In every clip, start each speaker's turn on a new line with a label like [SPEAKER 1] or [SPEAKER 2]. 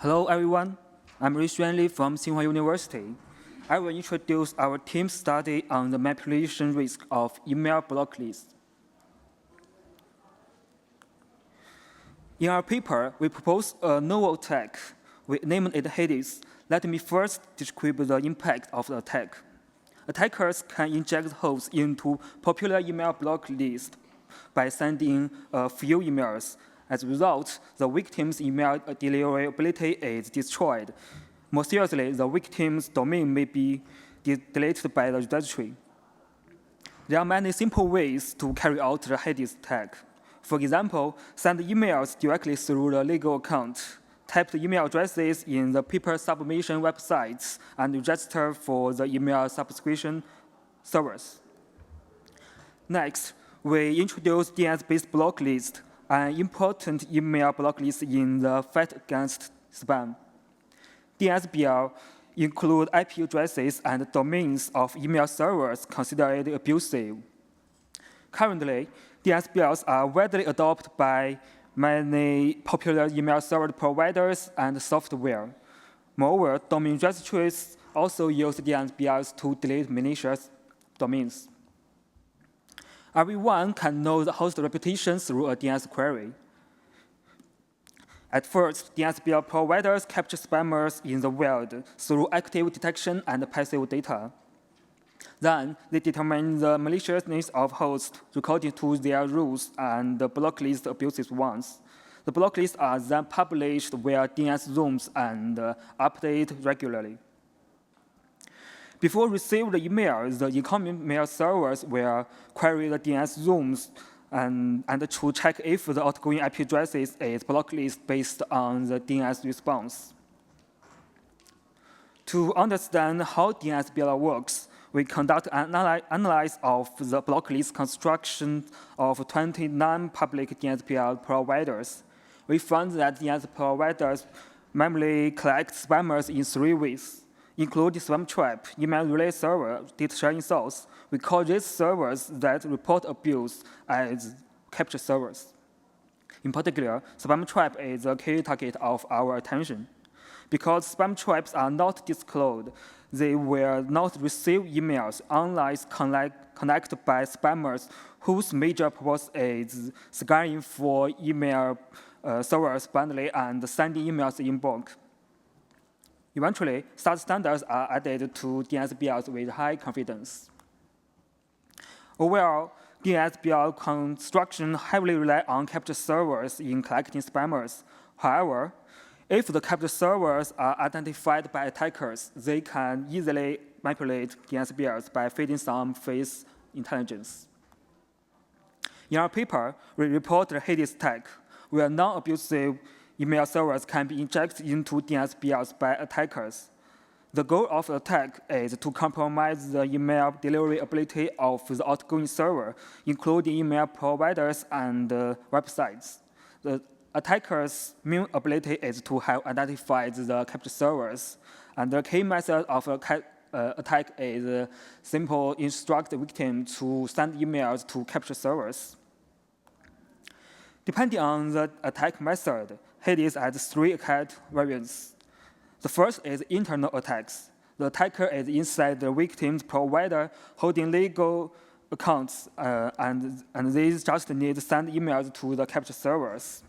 [SPEAKER 1] Hello, everyone. I'm Ri Xuanli from Tsinghua University. I will introduce our team's study on the manipulation risk of email blocklists. In our paper, we propose a novel attack. We named it HADES. Let me first describe the impact of the attack. Attackers can inject holes into popular email blocklists by sending a few emails. As a result, the victim's email deliverability is destroyed. More seriously, the victim's domain may be deleted by the registry. There are many simple ways to carry out the HADES attack. For example, send emails directly through the legal account, type the email addresses in the paper submission websites, and register for the email subscription servers. Next, we introduce DNS-based blocklist, an important email blocklist in the fight against spam. DNSBL include IP addresses and domains of email servers considered abusive. Currently, DNSBLs are widely adopted by many popular email server providers and software. Moreover, domain registries also use DNSBLs to delete malicious domains. Everyone can know the host reputation through a DNS query. At first, DNSBL providers capture spammers in the wild through active detection and passive data. Then, they determine the maliciousness of hosts according to their rules and blocklist abusive ones. The blocklists are then published via DNS zooms and updated regularly. Before receiving the email, the incoming mail servers will query the DNS zooms and to check if the outgoing IP address is blocklist based on the DNS response. To understand how DNSBL works, we conduct an analysis of the blocklist construction of 29 public DNSBL providers. We found that DNS providers mainly collect spammers in 3 ways, including spam trap, email relay server, data sharing source. We call these servers that report abuse as capture servers. In particular, spam trap is a key target of our attention. Because spam traps are not disclosed, they will not receive emails unless connected by spammers whose major purpose is scanning for email servers bundle and sending emails in bulk. Eventually, such standards are added to DNSBLs with high confidence. Overall, DNSBL construction heavily relies on capture servers in collecting spammers. However, if the capture servers are identified by attackers, they can easily manipulate DNSBLs by feeding some face intelligence. In our paper, we report the HADES attack, where non-abusive email servers can be injected into DNSBLs by attackers. The goal of the attack is to compromise the email delivery ability of the outgoing server, including email providers and websites. The attacker's main ability is to have identified the capture servers, and the key method of attack is simple instruct the victim to send emails to capture servers. Depending on the attack method, HADES has 3 attack variants. The first is internal attacks. The attacker is inside the victim's provider holding legal accounts, and they just need to send emails to the capture servers.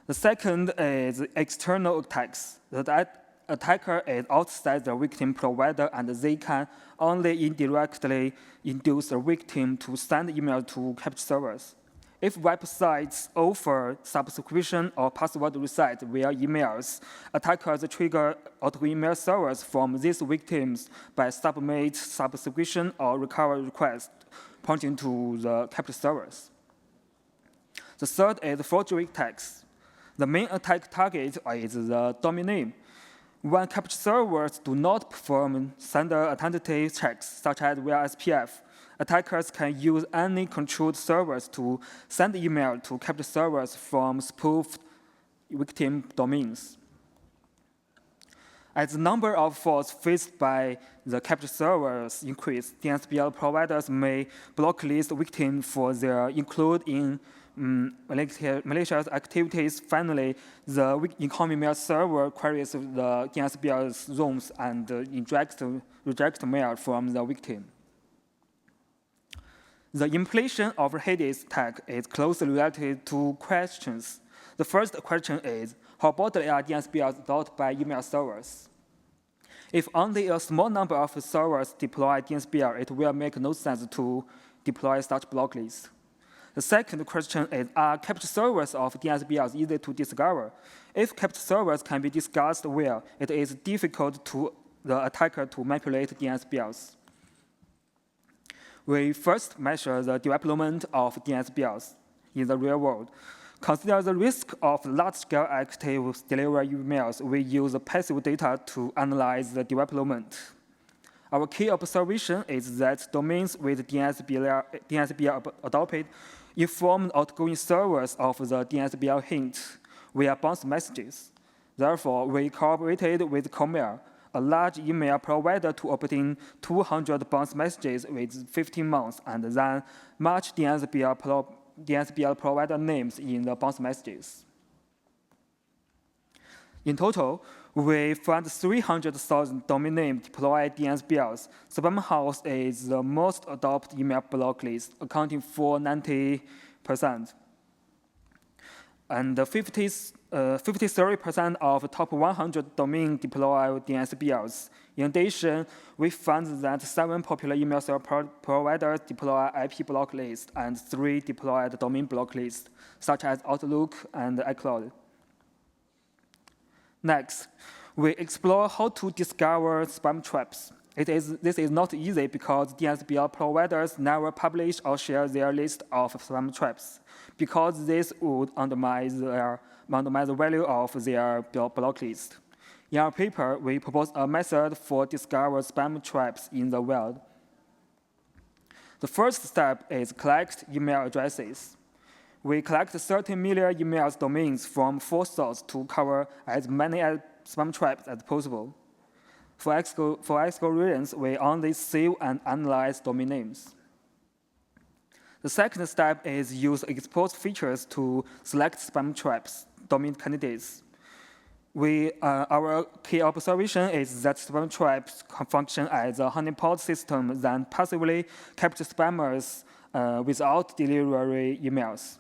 [SPEAKER 1] The second is external attacks. The attacker is outside the victim provider, and they can only indirectly induce the victim to send email to capture servers. If websites offer subscription or password reset via emails, attackers trigger outgoing email servers from these victims by submit subscription or recovery request, pointing to the capture servers. The third is forgery attacks. The main attack target is the domain name. When capture servers do not perform sender identity checks, such as via SPF, attackers can use any controlled servers to send email to capture servers from spoofed victim domains. As the number of faults faced by the capture servers increase, DNSBL providers may blocklist victims for their include in malicious activities. Finally, the incoming mail server queries the DNSBL's zones and reject mail from the victim. The implementation of HADES tag is closely related to questions. The first question is, how broadly are DNSBLs adopted by email servers? If only a small number of servers deploy DNSBL, it will make no sense to deploy such block lists. The second question is, are capture servers of DNSBLs easy to discover? If capture servers can be discussed well, it is difficult to the attacker to manipulate DNSBLs. We first measure the development of DNSBLs in the real world. Consider the risk of large-scale active delivery emails. We use passive data to analyze the development. Our key observation is that domains with DNSBL adopted inform outgoing servers of the DNSBL hint via bounce messages. Therefore, we collaborated with Comail, a large email provider, to obtain 200 bounce messages with 15 months and then match DNSBL provider names in the bounce messages. In total, we found 300,000 domain names deployed DNSBLs. Spamhaus is the most adopted email block list, accounting for 90%. And 53% of top 100 domain deploy DNSBLs. In addition, we found that 7 popular email server providers deploy IP block lists and 3 deploy the domain block lists, such as Outlook and iCloud. Next, we explore how to discover spam traps. This is not easy because DNSBL providers never publish or share their list of spam traps, because this would undermine the value of their block list. In our paper, we propose a method for discover spam traps in the wild. The first step is collect email addresses. We collect 30 million email domains from 4 sources to cover as many spam traps as possible. For ethical reasons, we only save and analyze domain names. The second step is use export features to select spam traps, domain candidates. Our key observation is that spam traps function as a honeypot system that passively capture spammers without delivery emails.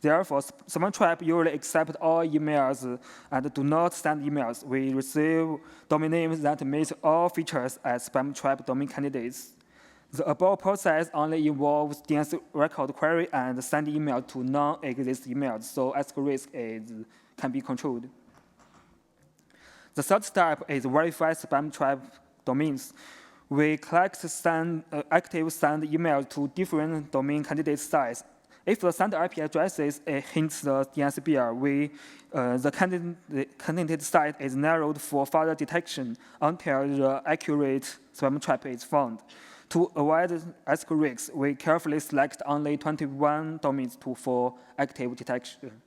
[SPEAKER 1] Therefore, spam trap usually accept all emails and do not send emails. We receive domain names that meet all features as spam trap domain candidates. The above process only involves DNS record query and sending email to non-exist emails, so ethical risk can be controlled. The third step is verify spam trap domains. We collect active send emails to different domain candidate sites. If the sender IP addresses hints the DNSBL, the candidate site is narrowed for further detection until the accurate spam trap is found. To avoid ethical risks, we carefully select only 21 domains for active detection.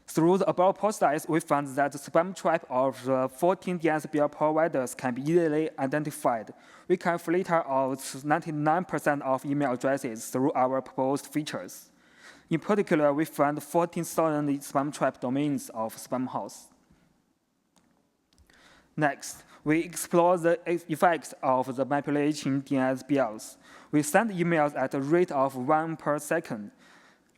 [SPEAKER 1] Through the above process, we found that the spam trap of the 14 DNSBL providers can be easily identified. We can filter out 99% of email addresses through our proposed features. In particular, we found 14,000 spam trap domains of Spamhaus. Next, we explore the effects of the manipulating DNSBLs. We send emails at a rate of 1 per second.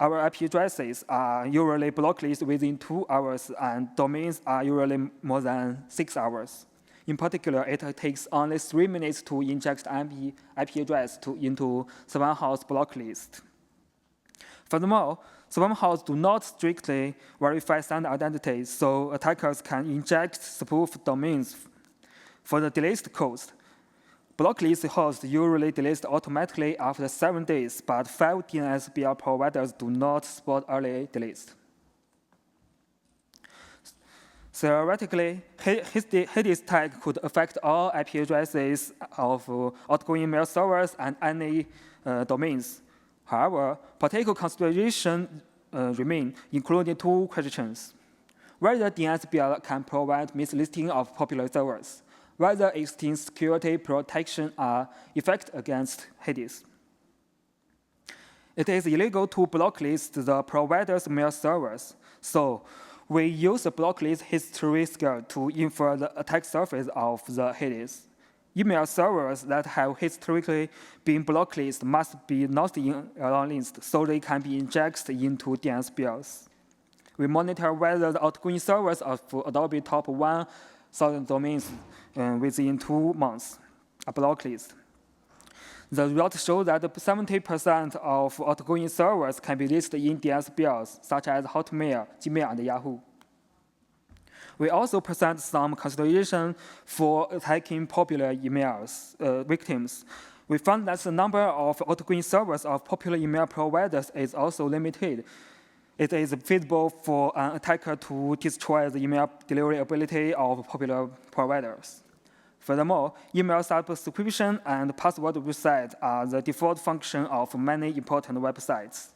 [SPEAKER 1] Our IP addresses are usually block lists within 2 hours, and domains are usually more than 6 hours. In particular, it takes only 3 minutes to inject IP address into Spamhaus block list. Furthermore, Spamhaus do not strictly verify sender identities, so attackers can inject spoof domains for the delist cost. Blocklist hosts usually delist automatically after 7 days, but 5 DNSBL providers do not support early delist. Theoretically, HADES tag could affect all IP addresses of outgoing mail servers and any domains. However, particular considerations remain, including 2 questions: whether DNSBL can provide mislisting of popular servers, whether existing security protection are effective against HADES. It is illegal to blocklist the provider's mail servers. So we use the blocklist history skill to infer the attack surface of the HADES. Email servers that have historically been blocklisted must be not in a long list, so they can be injected into DNS bills. We monitor whether the outgoing servers of Adobe top 1,000 domains within 2 months are blocklisted. The results show that 70% of outgoing servers can be listed in DNS bills, such as Hotmail, Gmail, and Yahoo. We also present some consideration for attacking popular emails victims. We found that the number of outgoing servers of popular email providers is also limited. It is feasible for an attacker to destroy the email delivery ability of popular providers. Furthermore, email subscription and password reset are the default function of many important websites.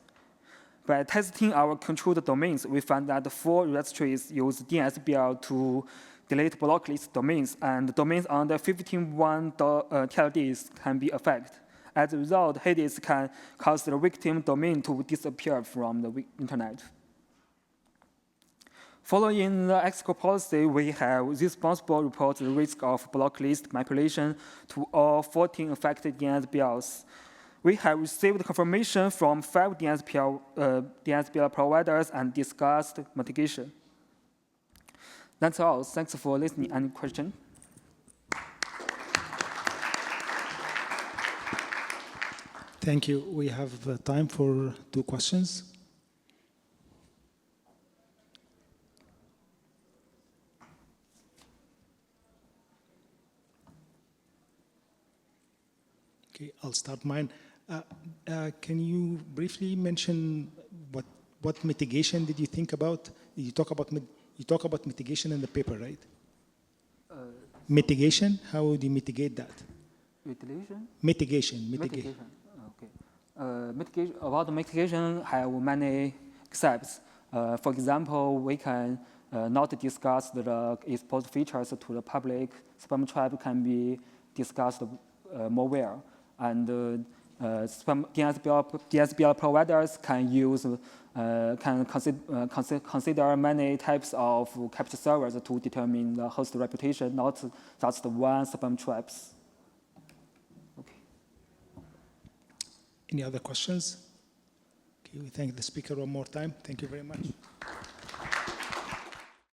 [SPEAKER 1] By testing our controlled domains, we found that 4 registries use DNSBL to delete blocklist domains, and domains under 15.1 TLDs can be affected. As a result, HADES can cause the victim domain to disappear from the internet. Following the ethical policy, we have responsible report the risk of blocklist manipulation to all 14 affected DNSBLs. We have received confirmation from 5 DNSBL providers and discussed mitigation. That's all. Thanks for listening. Any question?
[SPEAKER 2] Thank you. We have time for 2 questions. Okay, I'll start mine. Can you briefly mention what mitigation did you think about? You talk about mitigation in the paper, right? Mitigation. How would you mitigate that?
[SPEAKER 1] Mitigation.
[SPEAKER 2] Mitigation.
[SPEAKER 1] Okay. About mitigation, have many concepts. For example, we can not discuss the exposed features to the public. Spam trap can be discussed more well, and DNSBL providers can use consider many types of capture servers to determine the host reputation, not just one spam traps. Okay.
[SPEAKER 2] Any other questions? Okay, we thank the speaker one more time. Thank you very much.